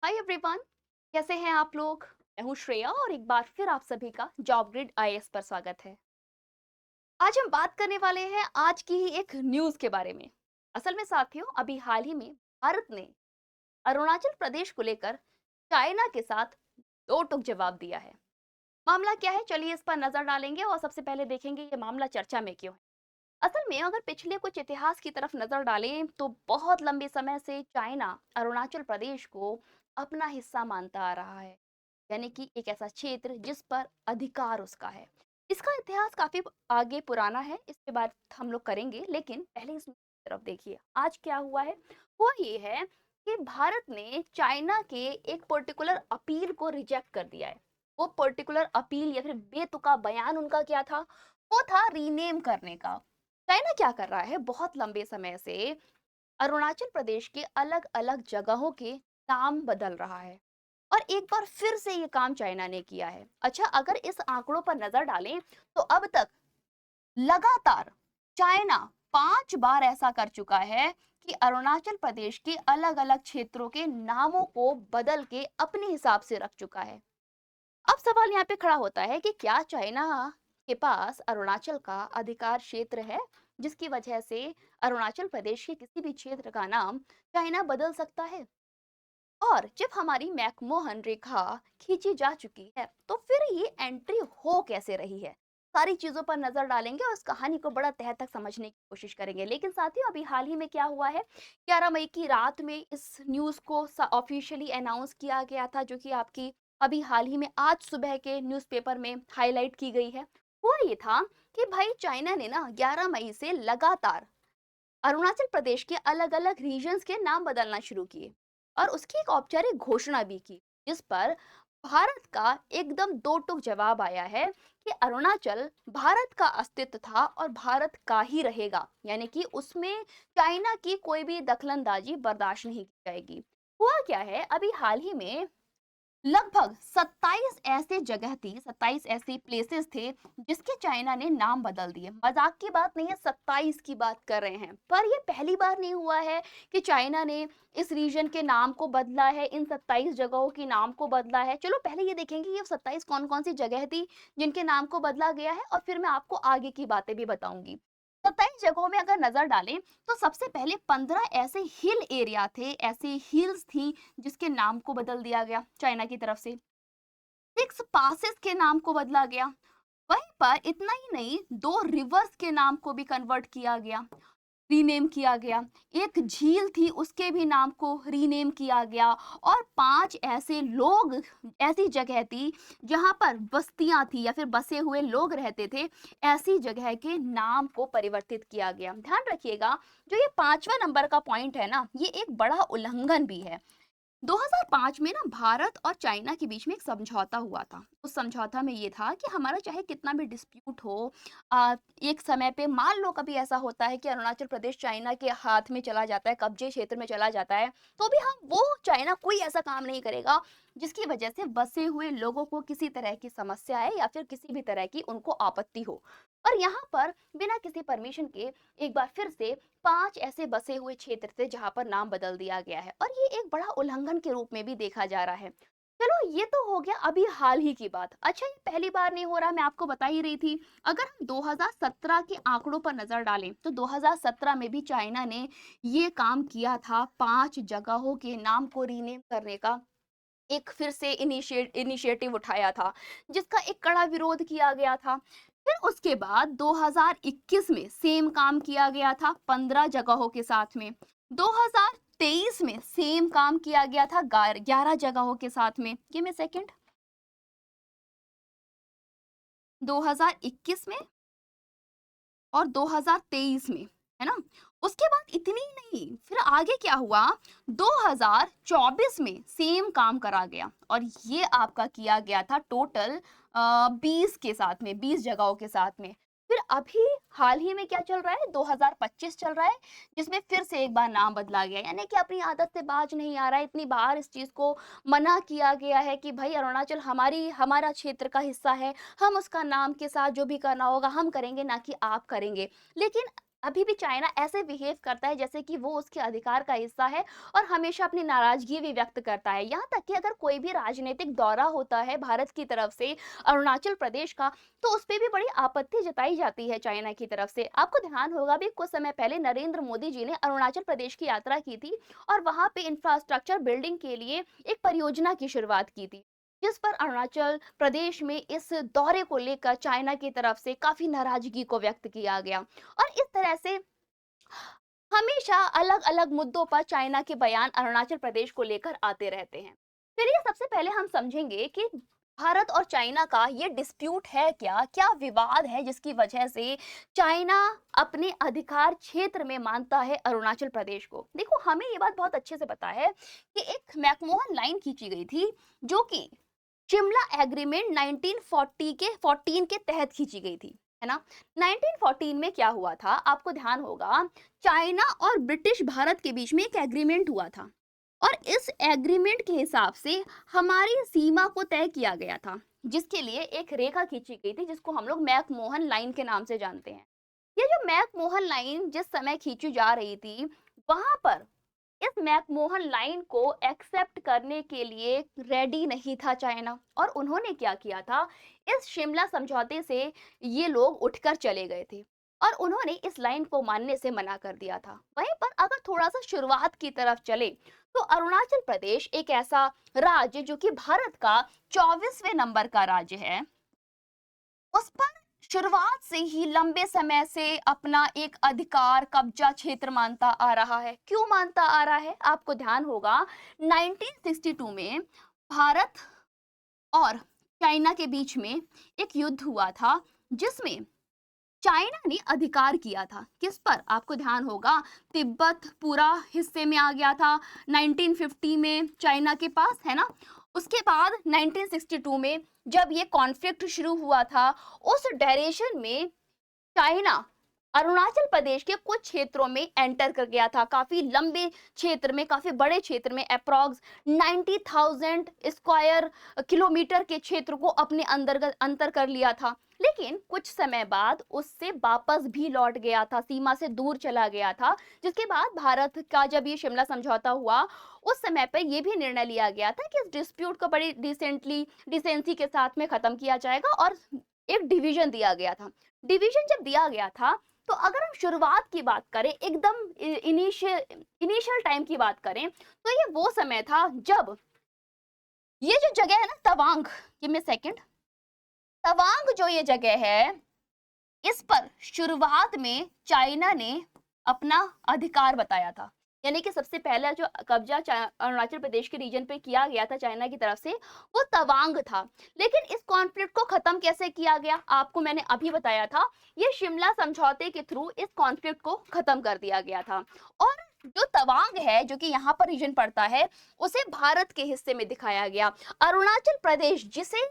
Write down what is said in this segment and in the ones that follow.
Hi everyone. कैसे हैं आप लोग। मैं हूं श्रेया और एक बार फिर आप सभी का जॉब ग्रिड आईएएस पर स्वागत है। आज हम बात करने वाले हैं आज की ही एक न्यूज़ के बारे में। असल में साथियों, अभी हाल ही में भारत ने अरुणाचल प्रदेश को लेकर चाइना के साथ दो टूक जवाब दिया है। मामला क्या है, चलिए इस पर नजर डालेंगे और सबसे पहले देखेंगे ये मामला चर्चा में क्यों है। असल में अगर पिछले कुछ इतिहास की तरफ नजर डालें तो बहुत लंबे समय से चाइना अरुणाचल प्रदेश को अपना हिस्सा मानता आ रहा है, यानी कि एक ऐसा क्षेत्र जिस पर अधिकार उसका है। इसका इतिहास काफी आगे पुराना है, इसके बाद हम लोग करेंगे, लेकिन पहले इस तरफ देखिए आज क्या हुआ है। वो ये है कि भारत ने चाइना के एक पर्टिकुलर अपील को रिजेक्ट कर दिया है। वो पर्टिकुलर अपील या फिर बेतुका बयान उनका क्या था, वो था रीनेम करने का। चाइना क्या कर रहा है, बहुत लंबे समय से अरुणाचल प्रदेश के अलग अलग जगहों के नाम बदल रहा है और एक बार फिर से ये काम चाइना ने किया है। अच्छा, अगर इस आंकड़ों पर नजर डालें तो अब तक लगातार चाइना 5 बार ऐसा कर चुका है कि अरुणाचल प्रदेश के अलग अलग क्षेत्रों के नामों को बदल के अपने हिसाब से रख चुका है। अब सवाल यहाँ पे खड़ा होता है कि क्या चाइना के पास अरुणाचल का अधिकार क्षेत्र है, जिसकी वजह से अरुणाचल प्रदेश के किसी भी क्षेत्र का नाम चाइना बदल सकता है। और जब हमारी मैकमोहन रेखा खींची जा चुकी है तो फिर ये एंट्री हो कैसे रही है, सारी चीजों पर नजर डालेंगे और इस कहानी को बड़ा तह तक समझने की कोशिश करेंगे। लेकिन साथियों, अभी हाल ही में क्या हुआ है, 11 मई की रात में इस न्यूज को ऑफिशियली अनाउंस किया गया था, जो कि आपकी अभी हाल ही में आज सुबह के न्यूज़पेपर में हाईलाइट की गई है। हुआ ये था कि भाई चाइना ने ना 11 मई से लगातार अरुणाचल प्रदेश के अलग अलग रीजन्स के नाम बदलना शुरू किए और उसकी एक औपचारिक घोषणा भी की, जिस पर भारत का एकदम दो टूक जवाब आया है कि अरुणाचल भारत का अस्तित्व था और भारत का ही रहेगा, यानी कि उसमें चाइना की कोई भी दखलंदाजी बर्दाश्त नहीं की जाएगी। हुआ क्या है, अभी हाल ही में लगभग 27 ऐसे जगह थी, 27 ऐसे प्लेसेस थे जिसके चाइना ने नाम बदल दिए। मजाक की बात नहीं है, 27 की बात कर रहे हैं। पर ये पहली बार नहीं हुआ है कि चाइना ने इस रीजन के नाम को बदला है, इन 27 जगहों के नाम को बदला है। चलो पहले ये देखेंगे ये 27 कौन कौन सी जगह थी जिनके नाम को बदला गया है और फिर मैं आपको आगे की बातें भी बताऊंगी। 27 जगहों में अगर नजर डालें तो सबसे पहले 15 ऐसे हिल एरिया थे, ऐसे हिल्स थी जिसके नाम को बदल दिया गया चाइना की तरफ से। 6 पासेस के नाम को बदला गया। वहीं पर इतना ही नहीं, 2 रिवर्स के नाम को भी कन्वर्ट किया गया, रीनेम किया गया। एक झील थी उसके भी नाम को रीनेम किया गया और 5 ऐसे लोग, ऐसी जगह थी जहां पर बस्तियां थी या फिर बसे हुए लोग रहते थे, ऐसी जगह के नाम को परिवर्तित किया गया। ध्यान रखिएगा, जो ये 5वां नंबर का पॉइंट है ना, ये एक बड़ा उल्लंघन भी है। 2005 में ना भारत और चाइना के बीच में एक समझौता हुआ था। उस समझौता में ये था कि हमारा चाहे कितना भी डिस्प्यूट हो, एक समय पे मान लो कभी ऐसा होता है कि अरुणाचल प्रदेश चाइना के हाथ में चला जाता है, कब्जे क्षेत्र में चला जाता है, तो भी हम वो चाइना कोई ऐसा काम नहीं करेगा जिसकी वजह से बसे हुए लोगों को किसी तरह की समस्या है या फिर किसी भी तरह की उनको आपत्ति हो। और यहाँ पर बिना किसी परमिशन के एक बार फिर से 5 ऐसे बसे हुए क्षेत्र थे जहां पर नाम बदल दिया गया है और ये एक बड़ा उल्लंघन के रूप में भी देखा जा रहा है। चलो ये तो हो गया अभी हाल ही की बात। अच्छा, ये पहली बार नहीं हो रहा, मैं आपको बता ही रही थी। अगर हम 2017 के आंकड़ों पर नजर डालें तो 2017 में भी चाइना ने ये काम किया था, 5 जगहों के नाम को रीनेम करने का एक फिर से इनिशिएटिव उठाया था, जिसका एक कड़ा विरोध किया गया था। फिर उसके बाद 2021 में सेम काम किया गया था 15 जगहों के साथ में। 2023 में सेम काम किया गया था 11 जगहों के साथ में। Give me second. 2021 में और 2023 में, है ना। उसके बाद इतनी ही नहीं, फिर आगे क्या हुआ, 2024 में सेम काम करा गया और ये आपका किया गया था टोटल 20 के साथ में, 20 जगहों के साथ में। फिर अभी हाल ही में क्या चल रहा है, 2025 चल रहा है, जिसमें फिर से एक बार नाम बदला गया, यानी कि अपनी आदत से बाज नहीं आ रहा है। इतनी बार इस चीज को मना किया गया है कि भाई अरुणाचल हमारा क्षेत्र का हिस्सा है, हम उसका नाम के साथ जो भी करना होगा हम करेंगे, ना कि आप करेंगे। लेकिन अभी भी चाइना ऐसे बिहेव करता है जैसे कि वो उसके अधिकार का हिस्सा है और हमेशा अपनी नाराजगी भी व्यक्त करता है। यहाँ तक कि अगर कोई भी राजनीतिक दौरा होता है भारत की तरफ से अरुणाचल प्रदेश का, तो उस पे भी बड़ी आपत्ति जताई जाती है चाइना की तरफ से। आपको ध्यान होगा भी कुछ समय पहले नरेंद्र मोदी जी ने अरुणाचल प्रदेश की यात्रा की थी और वहां पे इंफ्रास्ट्रक्चर बिल्डिंग के लिए एक परियोजना की शुरुआत की थी, जिस पर अरुणाचल प्रदेश में इस दौरे को लेकर चाइना की तरफ से काफी नाराजगी को व्यक्त किया गया। और इस तरह से हमेशा अलग अलग मुद्दों पर चाइना के बयान अरुणाचल प्रदेश को लेकर आते रहते हैं। चलिए सबसे पहले हम समझेंगे कि भारत और चाइना का ये डिस्प्यूट है क्या, क्या विवाद है जिसकी वजह से चाइना अपने अधिकार क्षेत्र में मानता है अरुणाचल प्रदेश को। देखो हमें ये बात बहुत अच्छे से पता है कि एक मैकमोहन लाइन खींची गई थी जो कि शिमला एग्रीमेंट 1914 के तहत खींची गई थी, है ना। 1914 में क्या हुआ था, आपको ध्यान होगा, चाइना और ब्रिटिश भारत के बीच में एक एग्रीमेंट हुआ था और इस एग्रीमेंट के हिसाब से हमारी सीमा को तय किया गया था, जिसके लिए एक रेखा खींची गई थी जिसको हम लोग मैकमोहन लाइन के नाम से जानते हैं। ये जो मैकमोहन लाइन जिस समय खींची जा रही थी, वहां पर इस मैकमोहन लाइन को एक्सेप्ट करने के लिए रेडी नहीं था चाइना, और उन्होंने क्या किया था, इस शिमला समझौते से ये लोग उठकर चले गए थे और उन्होंने इस लाइन को मानने से मना कर दिया था। वहीं पर अगर थोड़ा सा शुरुआत की तरफ चले तो अरुणाचल प्रदेश एक ऐसा राज्य जो कि भारत का 24वें नंबर का राज्य है, उस पर शुरुआत से ही लंबे समय से अपना एक अधिकार कब्जा क्षेत्र मानता आ रहा है। क्यों मानता आ रहा है, आपको ध्यान होगा 1962 में भारत और चाइना के बीच में एक युद्ध हुआ था जिसमें चाइना ने अधिकार किया था किस पर, आपको ध्यान होगा तिब्बत पूरा हिस्से में आ गया था 1950 में चाइना के पास, है ना। उसके बाद 1962 में जब ये कॉन्फ्लिक्ट शुरू हुआ था, उस डायरेक्शन में चाइना अरुणाचल प्रदेश के कुछ क्षेत्रों में एंटर कर गया था, काफी लंबे क्षेत्र में, काफी बड़े क्षेत्र में, अप्रॉक्स 90,000 स्क्वायर किलोमीटर के क्षेत्र को अपने अंतर कर लिया था। लेकिन कुछ समय बाद उससे वापस भी लौट गया था, सीमा से दूर चला गया था, जिसके बाद भारत का जब ये शिमला समझौता हुआ उस समय पर यह भी निर्णय लिया गया था कि इस डिस्प्यूट को बड़ी डिसेंसी के साथ में खत्म किया जाएगा और एक डिवीजन दिया गया था। डिवीजन जब दिया गया था तो अगर हम शुरुआत की बात करें, एकदम इनिशियल टाइम की बात करें, तो ये वो समय था जब ये जो जगह है ना Tawang, give me second, Tawang जो ये जगह है, इस पर शुरुआत में चाइना ने अपना अधिकार बताया था। यानी कि सबसे पहला जो कब्जा अरुणाचल प्रदेश के रीजन पे किया गया था चाइना की तरफ से, वो तवांग था। लेकिन इस कॉन्फ्लिक्ट को खत्म कैसे किया गया, आपको मैंने अभी बताया था, ये शिमला समझौते के थ्रू इस कॉन्फ्लिक्ट को खत्म कर दिया गया था। और जो तवांग है जो कि यहाँ पर रीजन पड़ता है, उसे भारत के हिस्से में दिखाया गया। अरुणाचल प्रदेश जिसे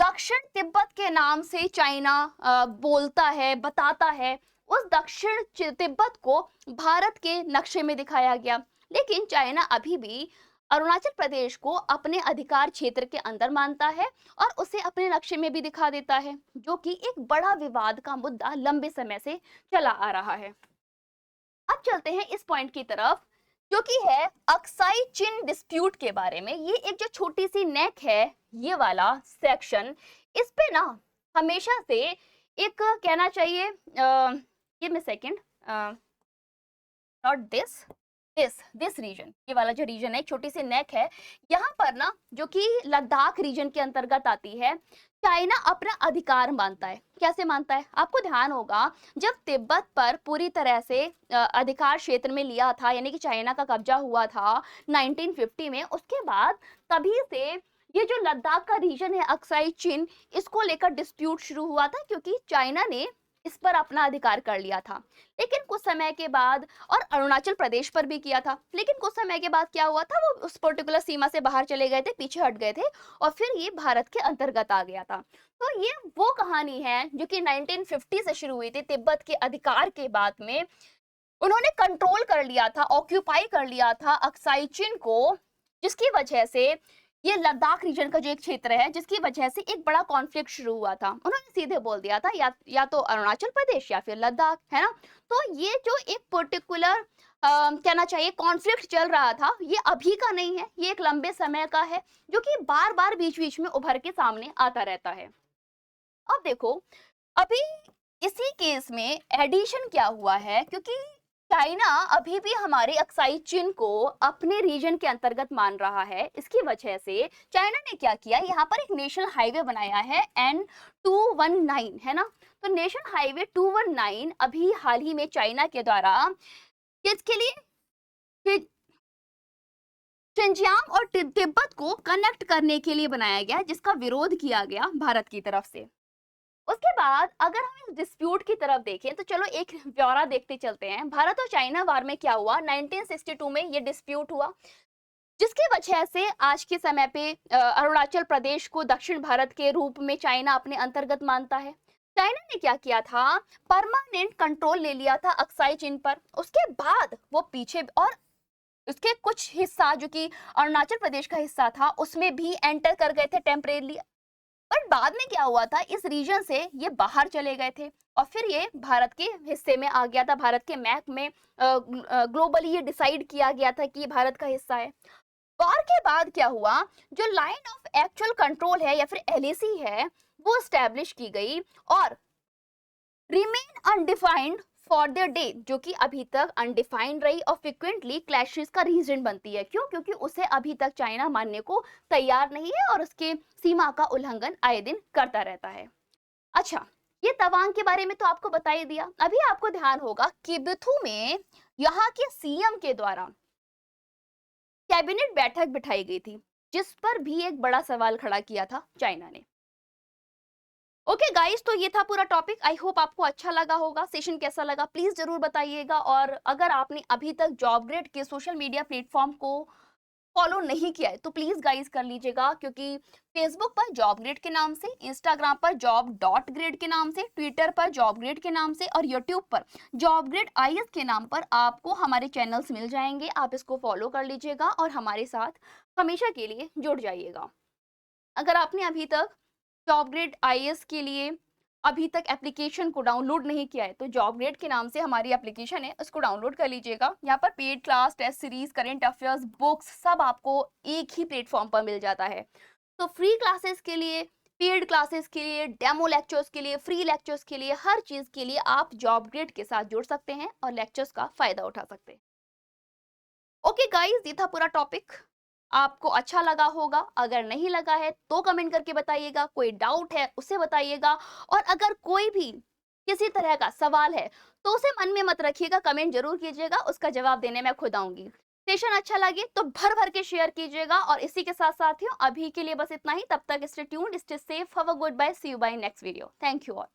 दक्षिण तिब्बत के नाम से चाइना बोलता है, बताता है, उस दक्षिण तिब्बत को भारत के नक्शे में दिखाया गया। लेकिन चाइना अभी भी अरुणाचल प्रदेश को अपने अधिकार क्षेत्र के अंदर मानता है और उसे अपने नक्शे में भी दिखा देता है, जो कि एक बड़ा विवाद का मुद्दा लंबे समय से चला आ रहा है। अब चलते हैं इस पॉइंट की तरफ जो कि है अक्साई चिन डिस्प्यूट के बारे में। ये एक जो छोटी सी नेक है, ये वाला सेक्शन, इस पे ना हमेशा से एक कहना चाहिए, give me second, not this reason, ये वाला जो रीजन है, छोटी सी नेक है, यहाँ पर ना जो कि लद्दाख रीजन के अंतर्गत आती है, चाइना अपना अधिकार मानता है। कैसे मानता है, आपको ध्यान होगा जब तिब्बत पर पूरी तरह से अधिकार क्षेत्र में लिया था, यानी कि चाइना का कब्जा हुआ था 1950 में, उसके बाद तभी से ये जो लद्दाख का रीजन है अक्साई चिन, इसको लेकर डिस्प्यूट शुरू हुआ था क्योंकि चाइना ने इस पर अपना अधिकार कर लिया था। लेकिन कुछ समय के बाद, और अरुणाचल प्रदेश पर भी किया था, लेकिन कुछ समय के बाद क्या हुआ था, वो उस पर्टिकुलर सीमा से बाहर चले गए थे, पीछे हट गए थे और फिर ये भारत के अंतर्गत आ गया था। तो ये वो कहानी है जो कि 1950 से शुरू हुई थी। तिब्बत के अधिकार के बाद में उन्होंने कंट्रोल कर लिया था, ऑक्यूपाई कर लिया था अक्साई चिन को, जिसकी वजह से ये लद्दाख रीजन का जो एक क्षेत्र है जिसकी वजह से एक बड़ा कॉन्फ्लिक्ट शुरू हुआ था। उन्होंने सीधे बोल दिया था या तो अरुणाचल प्रदेश या फिर लद्दाख, है ना? तो ये जो एक पर्टिकुलर कहना चाहिए कॉन्फ्लिक्ट चल रहा था, ये अभी का नहीं है, ये एक लंबे समय का है जो कि बार-बार बीच-बीच में उभर के सामने आता रहता है। अब देखो, अभी इसी केस में एडिशन क्या हुआ है, क्योंकि चाइना अभी भी हमारे अक्साई चीन को अपने रीजन के अंतर्गत मान रहा है। इसकी वजह से चाइना ने क्या किया, यहाँ पर एक नेशनल हाईवे बनाया है N219, है ना? तो नेशनल हाईवे 219 अभी हाल ही में चाइना के द्वारा किसके लिए, शिनजियांग और तिब्बत को कनेक्ट करने के लिए बनाया गया, जिसका विरोध किया गया भारत की तरफ से। उसके बाद अगर हम इस डिस्प्यूट की तरफ देखें तो चलो एक ब्यौरा देखते चलते हैं। भारत और चाइना वार में क्या हुआ, 1962 में ये डिस्प्यूट हुआ, जिसकी वजह से आज के समय पे अरुणाचल प्रदेश को दक्षिण भारत के रूप में चाइना अपने अंतर्गत मानता है। चाइना ने क्या किया था, परमानेंट कंट्रोल ले लिया था अक्साई चीन पर। उसके बाद वो पीछे और उसके कुछ हिस्सा जो कि अरुणाचल प्रदेश का हिस्सा था उसमें भी एंटर कर गए थे टेम्परेरली। बट बाद में क्या हुआ था, इस रीजन से ये बाहर चले गए थे और फिर ये भारत के हिस्से में आ गया था। भारत के मैप में ग्लोबली ये डिसाइड किया गया था कि ये भारत का हिस्सा है। वॉर के बाद क्या हुआ, जो लाइन ऑफ एक्चुअल कंट्रोल है या फिर एलएसी है वो स्टैब्लिश की गई और remain undefined for the day, जो कि अभी तक अनडिफाइंड रही और फ्रिक्वेंटली क्लैशेस का रीजन बनती है। क्यों? क्योंकि उसे अभी तक चाइना मानने को तैयार नहीं है और उसके सीमा का उल्लंघन आए दिन करता रहता है। अच्छा, ये तवांग के बारे में तो आपको बता ही दिया। अभी आपको ध्यान होगा किबिथु में यहाँ के सीएम के द्वारा कैबिनेट बैठक बिठाई गई थी, जिस पर भी एक बड़ा सवाल खड़ा किया था चाइना ने। ओके गाइस, तो ये था पूरा टॉपिक। आई होप आपको अच्छा लगा होगा। सेशन कैसा लगा प्लीज जरूर बताइएगा। और अगर आपने अभी तक जॉब ग्रेड के सोशल मीडिया प्लेटफॉर्म को फॉलो नहीं किया है तो प्लीज गाइस कर लीजिएगा, क्योंकि फेसबुक पर जॉब ग्रेड के नाम से, इंस्टाग्राम पर job.grade के नाम से, ट्विटर पर जॉब ग्रेड के नाम से और यूट्यूब पर जॉब ग्रेड IAS के नाम पर आपको हमारे चैनल्स मिल जाएंगे। आप इसको फॉलो कर लीजिएगा और हमारे साथ हमेशा के लिए जुड़ जाइएगा। अगर आपने अभी तक जॉब ग्रेड IAS के लिए अभी तक एप्लीकेशन को डाउनलोड नहीं किया है तो जॉब ग्रेड के नाम से हमारी एप्लीकेशन है, उसको डाउनलोड कर लीजिएगा। यहाँ पर paid class, test series, current affairs, books सब आपको एक ही प्लेटफॉर्म पर मिल जाता है। तो फ्री क्लासेस के लिए, पेड क्लासेस के लिए, डेमो लेक्चर्स के लिए, फ्री लेक्चर्स के लिए, हर चीज के लिए आप जॉब ग्रेड के साथ जुड़ सकते हैं और लेक्चर्स का फायदा उठा सकते हैं। ओके गाइस, ये था पूरा टॉपिक। आपको अच्छा लगा होगा, अगर नहीं लगा है तो कमेंट करके बताइएगा, कोई डाउट है उसे बताइएगा और अगर कोई भी किसी तरह का सवाल है तो उसे मन में मत रखिएगा, कमेंट जरूर कीजिएगा, उसका जवाब देने मैं खुद आऊंगी। सेशन अच्छा लगे तो भर भर के शेयर कीजिएगा और इसी के साथ साथियों अभी के लिए बस इतना ही। तब तक stay tuned, stay safe, have a good bye, see you bye next video. Thank you all.